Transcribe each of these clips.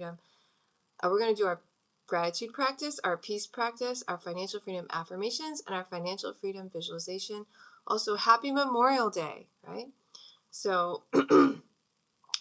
freedom. We're going to do our gratitude practice, our peace practice, our financial freedom affirmations, and our financial freedom visualization. Also, happy Memorial Day, right? So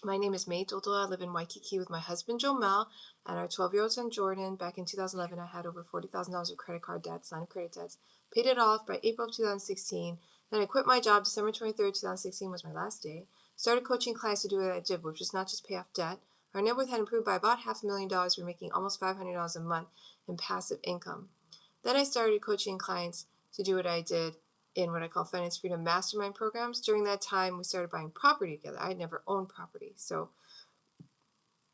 my name is May Duldola. I live in Waikiki with my husband, Jomel, and our 12-year-old son, Jordan. Back in 2011, I had over $40,000 of credit card debts, line of credit debts. Paid it off by April of 2016. Then I quit my job. December 23rd, 2016 was my last day. Started coaching clients to do what I did, which was not just pay off debt. Our net worth had improved by about $500,000. We're making almost $500 a month in passive income. Then I started coaching clients to do what I did in what I call Finance Freedom Mastermind programs. During that time, we started buying property together. I had never owned property. So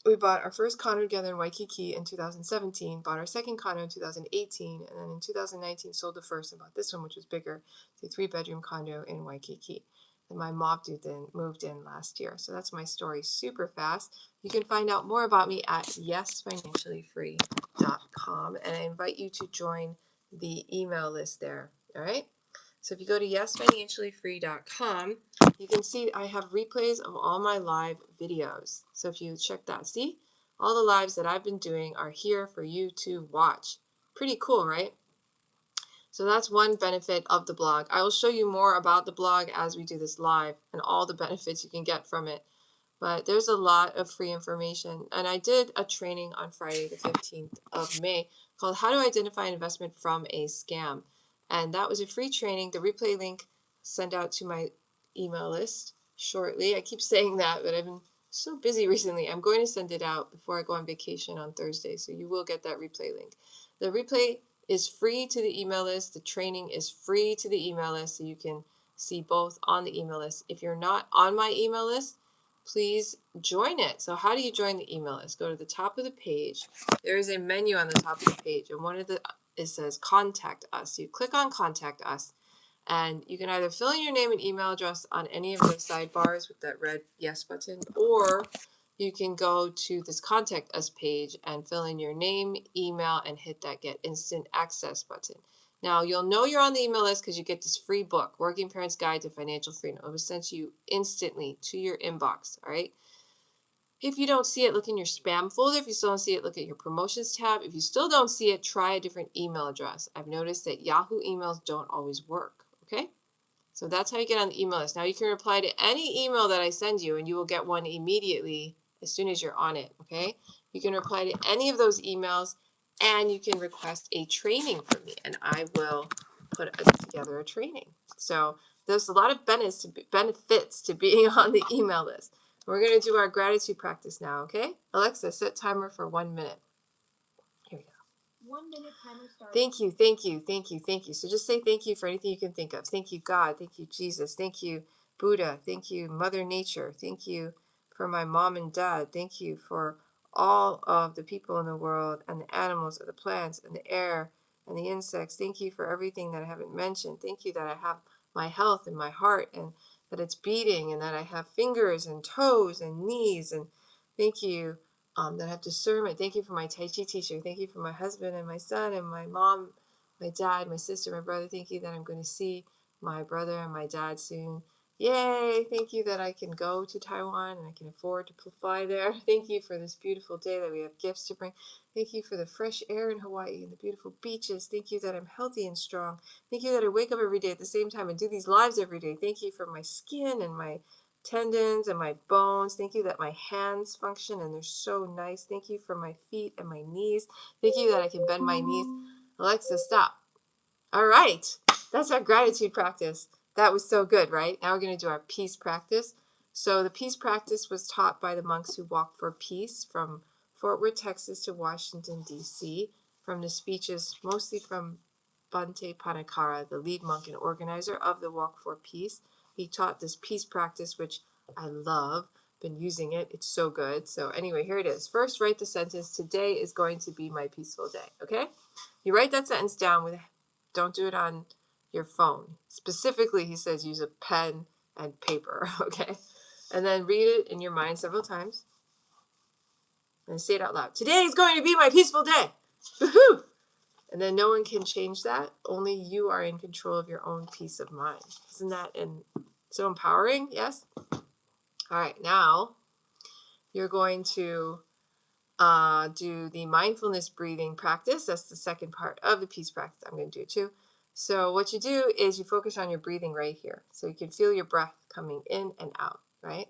we bought our first condo together in Waikiki in 2017, bought our second condo in 2018, and then in 2019 sold the first and bought this one, which was bigger. It's a 3-bedroom condo in Waikiki. And my mom moved in last year. So that's my story super fast. You can find out more about me at yesfinanciallyfree.com, and I invite you to join the email list there. All right? So if you go to yesfinanciallyfree.com, you can see I have replays of all my live videos. So if you check that, see? All the lives that I've been doing are here for you to watch. Pretty cool, right? So that's one benefit of the blog. I will show you more about the blog as we do this live and all the benefits you can get from it. But there's a lot of free information. And I did a training on Friday, the 15th of May, called How to Identify an Investment from a Scam. And that was a free training. The replay link sent out to my email list shortly. I keep saying that, but I've been so busy recently. I'm going to send it out before I go on vacation on Thursday. So you will get that replay link. The replay is free to the email list. The training is free to the email list. So you can see both on the email list. If you're not on my email list, please join it. So how do you join the email list? Go to the top of the page. There is a menu on the top of the page, and it says Contact Us. You click on Contact Us, and you can either fill in your name and email address on any of the sidebars with that red yes button, or you can go to this Contact Us page and fill in your name, email, and hit that Get Instant Access button. Now, you'll know you're on the email list because you get this free book, Working Parents Guide to Financial Freedom. It was sent to you instantly to your inbox, all right? If you don't see it, look in your spam folder. If you still don't see it, look at your promotions tab. If you still don't see it, try a different email address. I've noticed that Yahoo emails don't always work, okay? So that's how you get on the email list. Now, you can reply to any email that I send you, and you will get one immediately as soon as you're on it, okay? You can reply to any of those emails, and you can request a training from me, and I will put together a training. So there's a lot of benefits to being on the email list. We're going to do our gratitude practice now, okay? Alexa, set timer for 1 minute. Here we go. 1 minute timer starts. Thank you, thank you, thank you, thank you. So just say thank you for anything you can think of. Thank you, God. Thank you, Jesus. Thank you, Buddha. Thank you, Mother Nature. Thank you for my mom and dad. Thank you for all of the people in the world and the animals and the plants and the air and the insects. Thank you for everything that I haven't mentioned. Thank you that I have my health and my heart and that it's beating and that I have fingers and toes and knees. And thank you that I have discernment. Thank you for my Tai Chi teacher. Thank you for my husband and my son and my mom, my dad, my sister, my brother. Thank you that I'm going to see my brother and my dad soon. Yay! Thank you that I can go to Taiwan and I can afford to fly there. Thank you for this beautiful day that we have gifts to bring. Thank you for the fresh air in Hawaii and the beautiful beaches. Thank you that I'm healthy and strong. Thank you that I wake up every day at the same time and do these lives every day. Thank you for my skin and my tendons and my bones. Thank you that my hands function and they're so nice. Thank you for my feet and my knees. Thank you that I can bend my knees. Alexa, stop. All right. That's our gratitude practice. That was so good, right? Now we're going to do our peace practice. So the peace practice was taught by the monks who walked for peace from Fort Worth, Texas to Washington, D.C., from the speeches mostly from Bhante Panakara, the lead monk and organizer of the Walk for Peace. He taught this peace practice, which I love. Been using it. It's so good. So anyway, here it is. First, write the sentence, today is going to be my peaceful day. Okay? You write that sentence down don't do it on your phone. Specifically, he says use a pen and paper. Okay? And then read it in your mind several times. And say it out loud. Today is going to be my peaceful day. Woohoo! And then no one can change that. Only you are in control of your own peace of mind. Isn't that so empowering? Yes? All right, now you're going to do the mindfulness breathing practice. That's the second part of the peace practice. I'm going to do it too. So what you do is you focus on your breathing right here. So you can feel your breath coming in and out, right?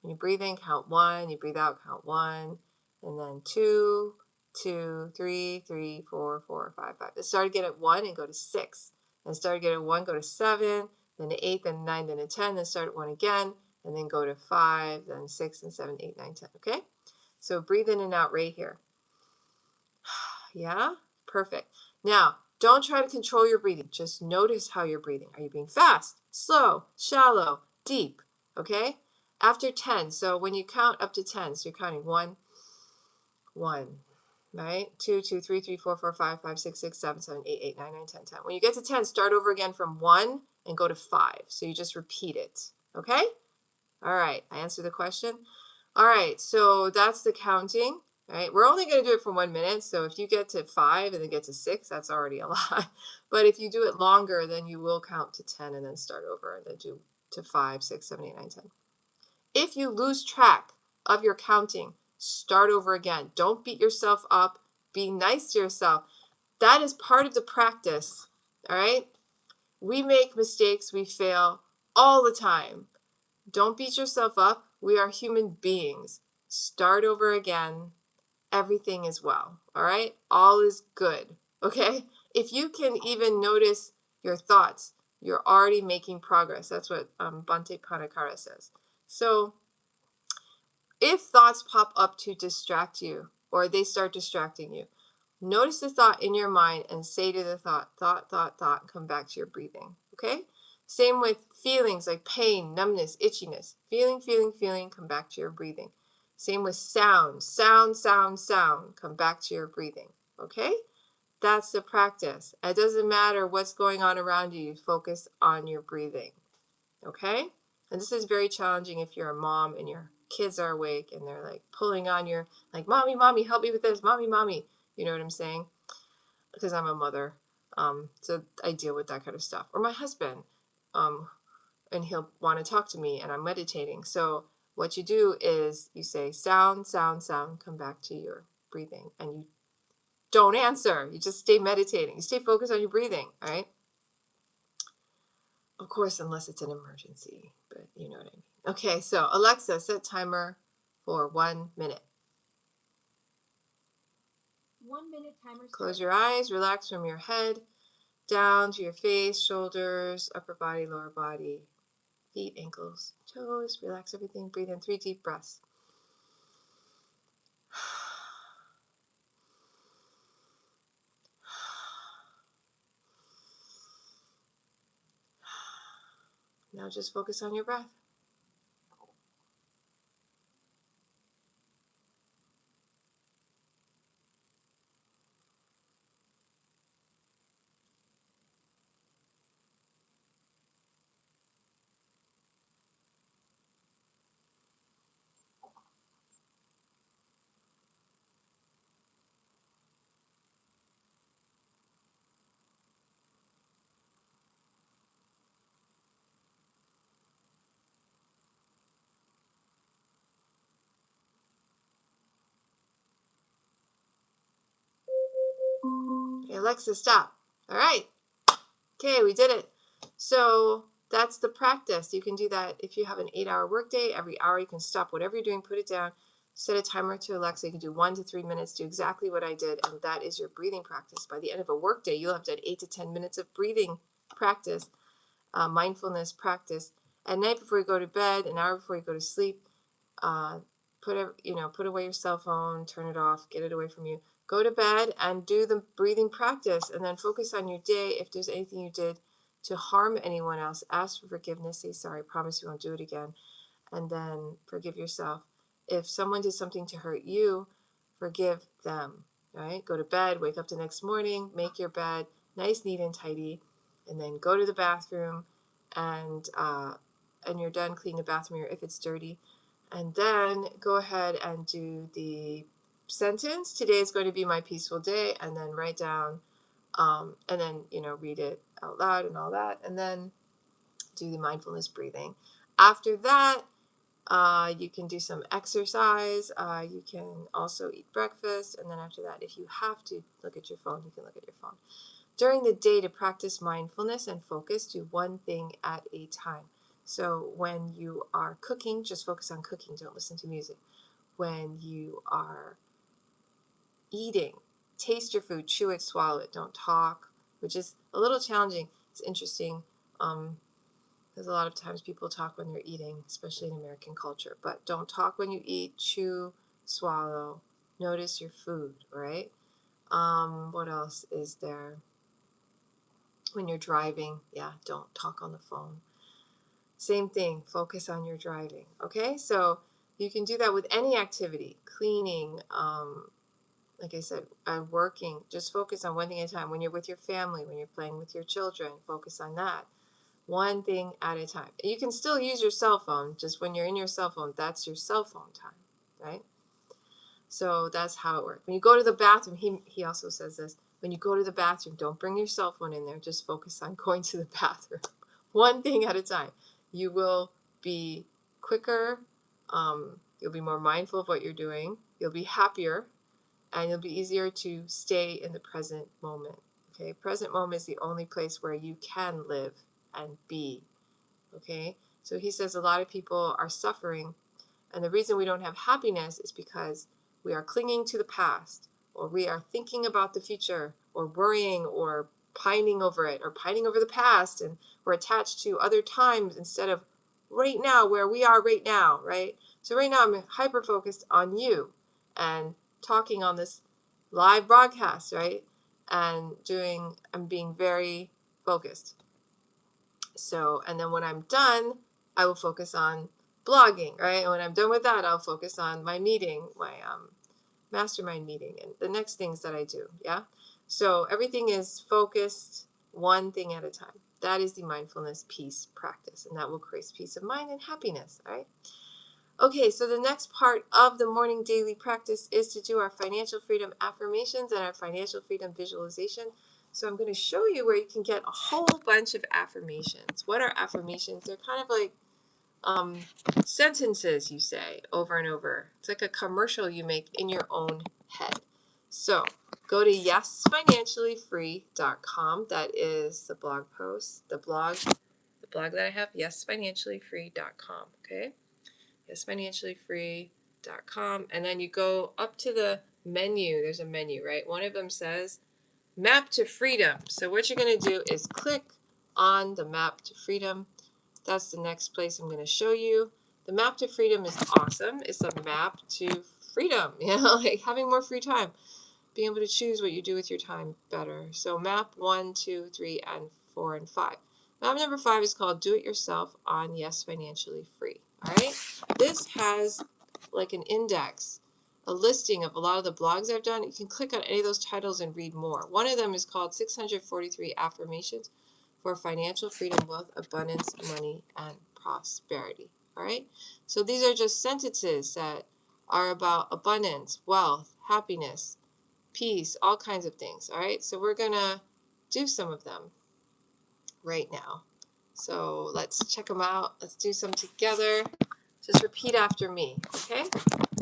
When you breathe in, count 1. You breathe out, count 1. And then 2, 2, 3, 3, 4, 4, 5, 5. Let's start again at 1 and go to 6. Then start again at 1, go to 7, then to 8, then 9, then to 10. Then start at 1 again, and then go to 5, then 6, and 7, 8, 9, 10. Okay? So breathe in and out right here. Yeah? Perfect. Now, don't try to control your breathing. Just notice how you're breathing. Are you being fast, slow, shallow, deep? Okay? After 10, so when you count up to 10, so you're counting 1, 1, right? 2, 2, 3, 3, 4, 4, 5, 5, 6, 6, 7, 7, 8, 8, 9, 9, 10, 10. When you get to 10, start over again from 1 and go to 5. So you just repeat it. Okay? All right. I answered the question. All right. So that's the counting. All right. We're only going to do it for 1 minute. So if you get to 5 and then get to 6, that's already a lot. But if you do it longer, then you will count to 10 and then start over and then do to 5, 6, 7, 8, 9, 10. If you lose track of your counting, start over again. Don't beat yourself up. Be nice to yourself. That is part of the practice. All right. We make mistakes. We fail all the time. Don't beat yourself up. We are human beings. Start over again. Everything is well. All right? All is good. Okay? If you can even notice your thoughts, you're already making progress. That's what Bhante Panakara says. So if thoughts pop up to distract you or they start distracting you, notice the thought in your mind and say to the thought, and come back to your breathing. Okay? Same with feelings like pain, numbness, itchiness. Feeling, come back to your breathing. Same with sound. Come back to your breathing. Okay? That's the practice. It doesn't matter what's going on around you. You focus on your breathing. Okay? And this is very challenging if you're a mom and your kids are awake and they're like pulling on your, like, mommy, help me with this. Mommy. You know what I'm saying? Because I'm a mother. So I deal with that kind of stuff. Or my husband. And he'll want to talk to me and I'm meditating. So what you do is you say sound, come back to your breathing. And you don't answer. You just stay meditating. You stay focused on your breathing, all right? Of course, unless it's an emergency, but you know what I mean. Okay, so Alexa, set timer for 1 minute. 1 minute timer. Close your eyes, relax from your head down to your face, shoulders, upper body, lower body, feet, ankles, toes. Relax everything. Breathe in 3 deep breaths. Now just focus on your breath. Okay, Alexa, stop. All right. Okay, we did it. So that's the practice. You can do that if you have an 8-hour workday. Every hour you can stop whatever you're doing, put it down, set a timer to Alexa. You can do 1 to 3 minutes, do exactly what I did, and that is your breathing practice. By the end of a workday, you'll have done 8 to 10 minutes of breathing practice, mindfulness practice. At night before you go to bed, an hour before you go to sleep, put away your cell phone, turn it off, get it away from you. Go to bed and do the breathing practice and then focus on your day. If there's anything you did to harm anyone else, ask for forgiveness, say sorry, promise you won't do it again, and then forgive yourself. If someone did something to hurt you, forgive them, right? Go to bed, wake up the next morning, make your bed nice, neat, and tidy, and then go to the bathroom and you're done cleaning the bathroom mirror if it's dirty. And then go ahead and do the sentence. Today is going to be my peaceful day. And then write down, and then, read it out loud and all that. And then do the mindfulness breathing. After that, You can do some exercise. You can also eat breakfast. And then after that, if you have to look at your phone, you can look at your phone. During the day, to practice mindfulness and focus, do one thing at a time. So when you are cooking, just focus on cooking. Don't listen to music. When you are eating, taste your food, chew it, swallow it. Don't talk, which is a little challenging. It's interesting. Because a lot of times people talk when they're eating, especially in American culture. But don't talk when you eat, chew, swallow. Notice your food, right? What else is there? When you're driving, don't talk on the phone. Same thing, focus on your driving, okay? So you can do that with any activity, cleaning, like I said, working. Just focus on one thing at a time. When you're with your family, when you're playing with your children, focus on that. One thing at a time. You can still use your cell phone, just when you're in your cell phone, that's your cell phone time, right? So that's how it works. When you go to the bathroom, he also says this, when you go to the bathroom, don't bring your cell phone in there. Just focus on going to the bathroom. One thing at a time. You will be quicker. You'll be more mindful of what you're doing. You'll be happier. And it'll be easier to stay in the present moment. Okay, present moment is the only place where you can live and be. Okay, so he says a lot of people are suffering, and the reason we don't have happiness is because we are clinging to the past, or we are thinking about the future, or worrying, or pining over it, or pining over the past, and we're attached to other times instead of right now, where we are right now, right? So right now I'm hyper focused on you and talking on this live broadcast, right? And I'm being very focused. So, and then when I'm done, I will focus on blogging, right? And when I'm done with that, I'll focus on my meeting, my mastermind meeting, and the next things that I do, yeah? So everything is focused one thing at a time. That is the mindfulness peace practice, and that will create peace of mind and happiness, all right? Okay, so the next part of the morning daily practice is to do our financial freedom affirmations and our financial freedom visualization. So I'm going to show you where you can get a whole bunch of affirmations. What are affirmations? They're kind of like sentences you say over and over. It's like a commercial you make in your own head. So go to yesfinanciallyfree.com. That is the blog post, the blog that I have, yesfinanciallyfree.com. Okay. Yesfinanciallyfree.com. And then you go up to the menu. There's a menu, right? One of them says Map to Freedom. So what you're going to do is click on the Map to Freedom. That's the next place I'm going to show you. The Map to Freedom is awesome. It's a map to freedom, like having more free time, being able to choose what you do with your time better. So map 1, 2, 3, and 4, and 5. Map number 5 is called Do It Yourself on Yes Financially Free. All right. This has like an index, a listing of a lot of the blogs I've done. You can click on any of those titles and read more. One of them is called 643 Affirmations for Financial Freedom, Wealth, Abundance, Money, and Prosperity. All right. So these are just sentences that are about abundance, wealth, happiness, peace, all kinds of things. All right. So we're going to do some of them right now. So let's check them out. Let's do some together. Just repeat after me. Okay.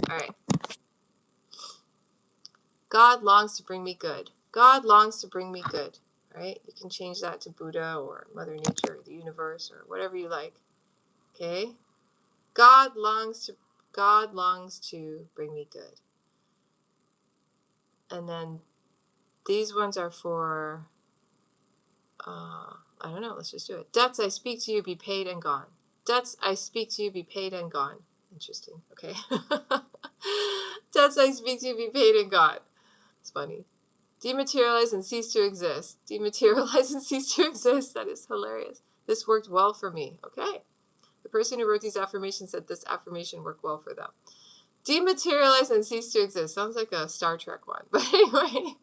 All right. God longs to bring me good. God longs to bring me good. All right. You can change that to Buddha or Mother Nature or the universe or whatever you like. Okay. God longs to bring me good. And then these ones are for I don't know, let's just do it. Debts I speak to you be paid and gone. Debts I speak to you be paid and gone. Interesting. Okay. Debts I speak to you be paid and gone. It's funny. Dematerialize and cease to exist. Dematerialize and cease to exist. That is hilarious. This worked well for me. Okay. The person who wrote these affirmations said this affirmation worked well for them. Dematerialize and cease to exist. Sounds like a Star Trek one. But anyway,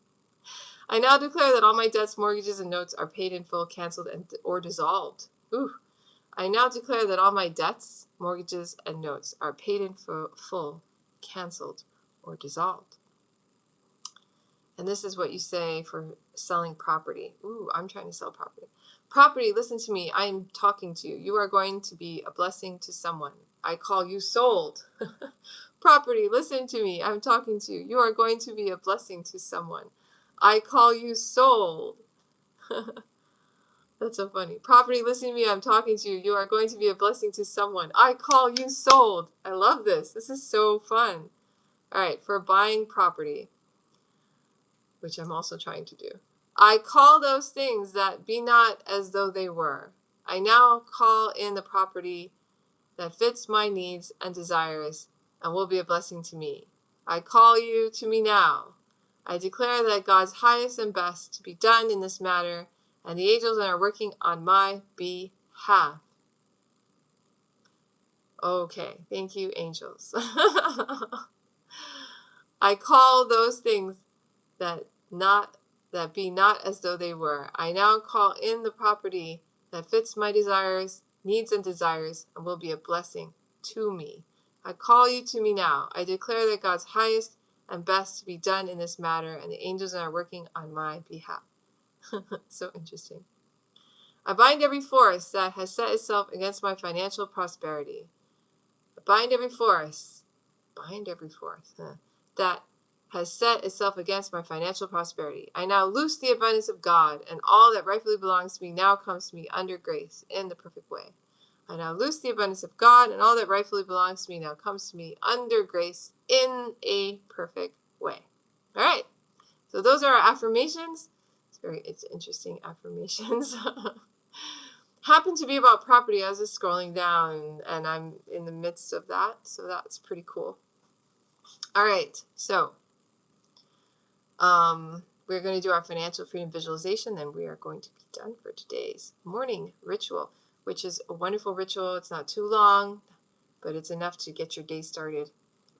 I now declare that all my debts, mortgages, and notes are paid in full, canceled, or dissolved. Ooh. I now declare that all my debts, mortgages, and notes are paid in full, canceled, or dissolved. And this is what you say for selling property. Ooh, I'm trying to sell property. Property, listen to me. I'm talking to you. You are going to be a blessing to someone. I call you sold. Property, listen to me. I'm talking to you. You are going to be a blessing to someone. I call you sold. That's so funny. Property, listen to me. I'm talking to you. You are going to be a blessing to someone. I call you sold. I love this. This is so fun. All right, for buying property, which I'm also trying to do. I call those things that be not as though they were. I now call in the property that fits my needs and desires and will be a blessing to me. I call you to me now. I declare that God's highest and best to be done in this matter, and the angels are working on my behalf. Okay, thank you, angels. I call those things that be not as though they were. I now call in the property that fits my desires, needs, and desires, and will be a blessing to me. I call you to me now. I declare that God's highest and best to be done in this matter, and the angels are working on my behalf. So interesting. I bind every force that has set itself against my financial prosperity. I bind every force that has set itself against my financial prosperity. I now loose the abundance of God, and all that rightfully belongs to me now comes to me under grace in the perfect way. I now loose the abundance of God, and all that rightfully belongs to me now comes to me under grace in a perfect way. All right, so those are our affirmations. It's interesting affirmations. Happened to be about property. I was just scrolling down, and I'm in the midst of that, so that's pretty cool. All right, so we're going to do our financial freedom visualization, then we are going to be done for today's morning ritual, which is a wonderful ritual. It's not too long, but it's enough to get your day started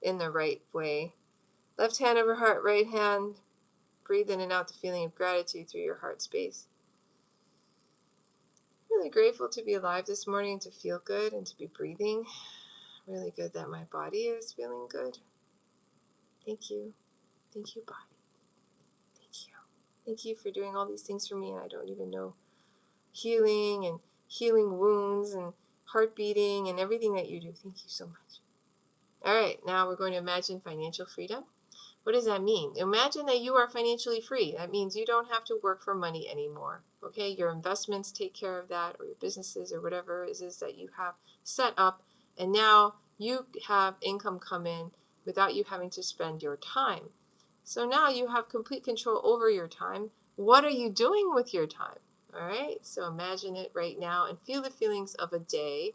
in the right way. Left hand over heart, right hand. Breathe in and out the feeling of gratitude through your heart space. Really grateful to be alive this morning, to feel good and to be breathing. Really good that my body is feeling good. Thank you. Thank you, body. Thank you. Thank you for doing all these things for me, and I don't even know. Healing and healing wounds and heart beating and everything that you do. Thank you so much. All right, now we're going to imagine financial freedom. What does that mean? Imagine that you are financially free. That means you don't have to work for money anymore. Okay, your investments take care of that, or your businesses, or whatever it is that you have set up, and now you have income come in without you having to spend your time. So now you have complete control over your time. What are you doing with your time? All right, so imagine it right now and feel the feelings of a day,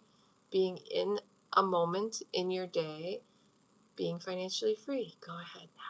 being in a moment in your day, being financially free. Go ahead now.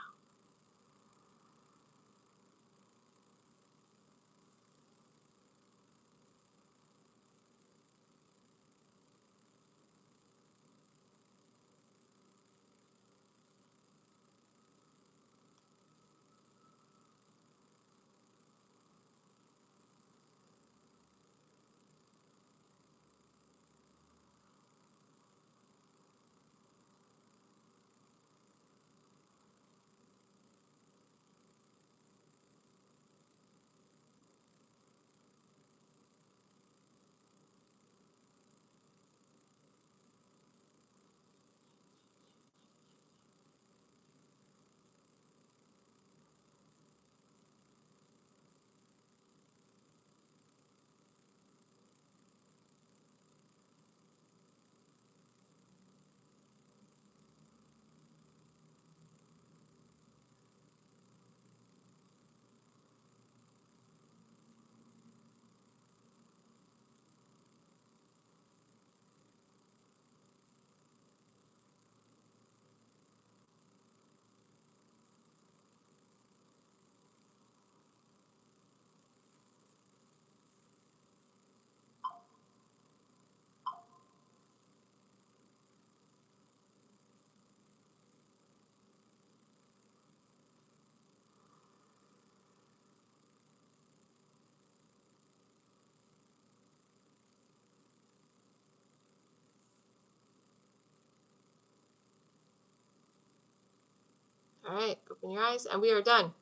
All right, open your eyes, and we are done.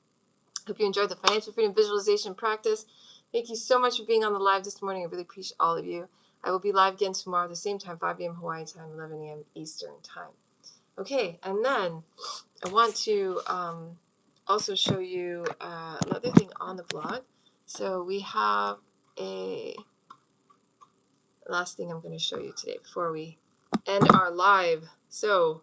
Hope you enjoyed the financial freedom visualization practice. Thank you so much for being on the live this morning. I really appreciate all of you. I will be live again tomorrow at the same time, 5 p.m. Hawaii time, 11 a.m. Eastern time. Okay, and then I want to also show you another thing on the blog. So we have a last thing I'm going to show you today before we end our live. So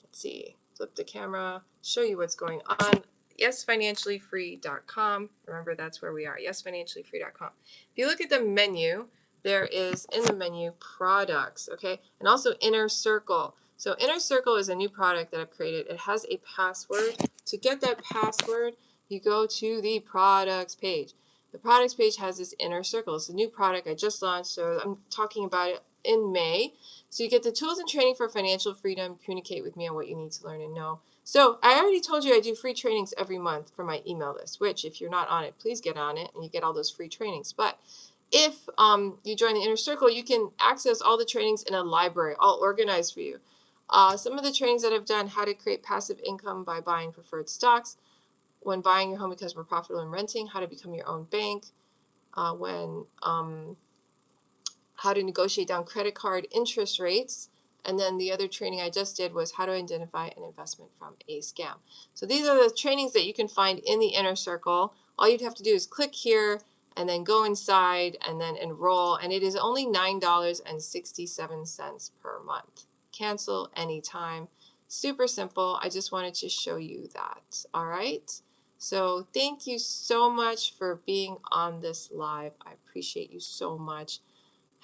let's see, flip the camera, show you what's going on. YesFinanciallyFree.com. Remember, that's where we are. YesFinanciallyFree.com. If you look at the menu, there is in the menu products, okay, and also Inner Circle. So Inner Circle is a new product that I've created. It has a password. To get that password, you go to the products page. The products page has this Inner Circle. It's a new product I just launched, so I'm talking about it in May. So you get the tools and training for financial freedom. Communicate with me on what you need to learn and know. So I already told you I do free trainings every month for my email list, which if you're not on it, please get on it and you get all those free trainings. But if you join the Inner Circle, you can access all the trainings in a library, all organized for you. Some of the trainings that I've done: how to create passive income by buying preferred stocks, when buying your home becomes more profitable than renting, how to become your own bank, how to negotiate down credit card interest rates. And then the other training I just did was how to identify an investment from a scam. So these are the trainings that you can find in the Inner Circle. All you'd have to do is click here and then go inside and then enroll. And it is only $9.67 per month. Cancel anytime. Super simple. I just wanted to show you that. All right. So thank you so much for being on this live. I appreciate you so much.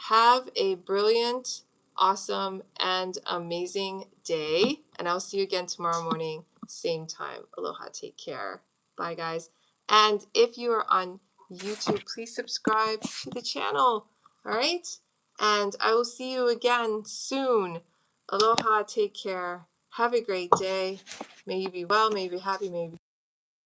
Have a brilliant, awesome, and amazing day. And I'll see you again tomorrow morning, same time. Aloha. Take care. Bye, guys. And if you are on YouTube, please subscribe to the channel. All right? And I will see you again soon. Aloha. Take care. Have a great day. May you be well. May you be happy. May you be